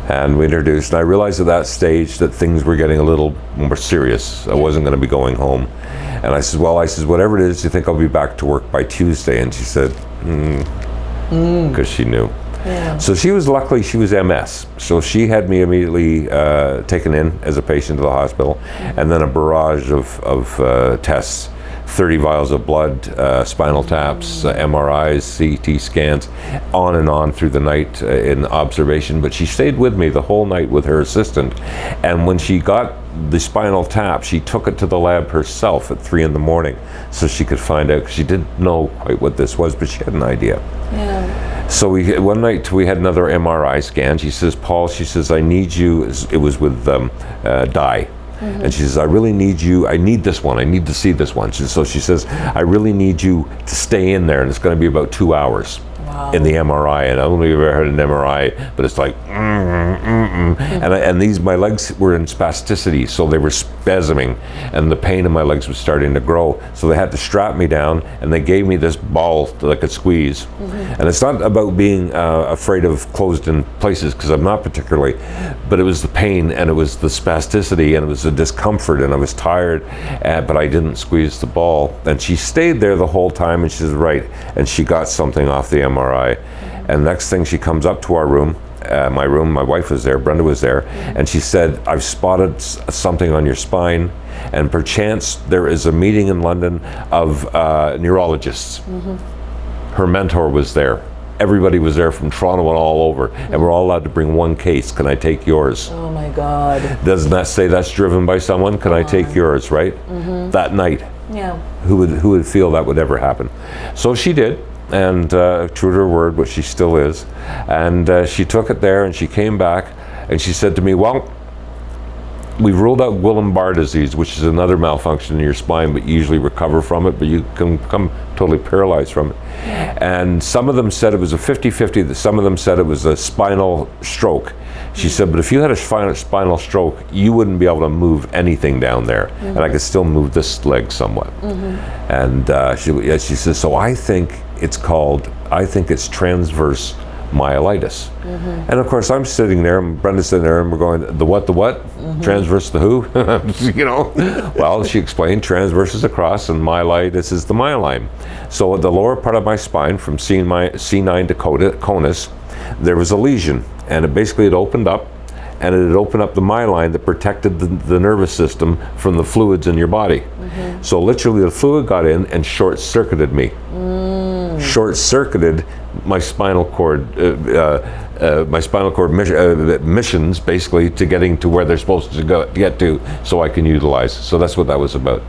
And we introduced, and I realized at that stage that things were getting a little more serious. I wasn't going to be going home. And I said, whatever it is, do you think I'll be back to work by Tuesday? And she said, because she knew. Yeah. So luckily she was MS. So she had me immediately taken in as a patient to the hospital, and then a barrage of tests. 30 vials of blood, spinal taps, MRIs, CT scans, on and on through the night in observation. But she stayed with me the whole night with her assistant. And when she got the spinal tap, she took it to the lab herself at 3 a.m. so she could find out, because she didn't know quite what this was, but she had an idea. Yeah. So one night we had another MRI scan. She says, Paul, she says, I need you, it was with dye. And she says, I really need you, I need this one, I need to see this one. So she says, I really need you to stay in there, and it's going to be about 2 hours in the MRI. And I don't know if you've ever had an MRI, but it's like, and my legs were in spasticity, so they were spasming, and the pain in my legs was starting to grow. So they had to strap me down, and they gave me this ball that I could squeeze. And it's not about being afraid of closed-in places, because I'm not particularly, but it was the pain, and it was the spasticity, and it was the discomfort, and I was tired, but I didn't squeeze the ball. And she stayed there the whole time, and she says, right, and she got something off the MRI. And next thing, she comes up to our room, my wife was there, Brenda was there, and she said, I've spotted something on your spine, and perchance there is a meeting in London of neurologists. Her mentor was there. Everybody was there from Toronto and all over, and we're all allowed to bring one case. Can I take yours? Oh my God. Doesn't that say that's driven by someone? Can I take yours, right? That night. Yeah. Who would feel that would ever happen? So she did. And true to her word, but she still is. And she took it there, and she came back, and she said to me, well, we've ruled out Guillain-Barré disease, which is another malfunction in your spine, but you usually recover from it, but you can become totally paralyzed from it. And some of them said it was a 50-50, some of them said it was a spinal stroke. She said, but if you had a spinal stroke, you wouldn't be able to move anything down there. And I could still move this leg somewhat. And she says, so I think it's transverse myelitis. And of course, I'm sitting there, and Brenda's sitting there, and we're going, the what? Transverse the who? You know? Well, she explained, transverse is across, and myelitis is the myoline. So at the lower part of my spine, from C9 to conus, there was a lesion, and it opened up, and it had opened up the myline that protected the nervous system from the fluids in your body. So literally the fluid got in and short-circuited me. Short-circuited my spinal cord missions, basically, to getting to where they're supposed to get to, so I can utilize. So that's what that was about.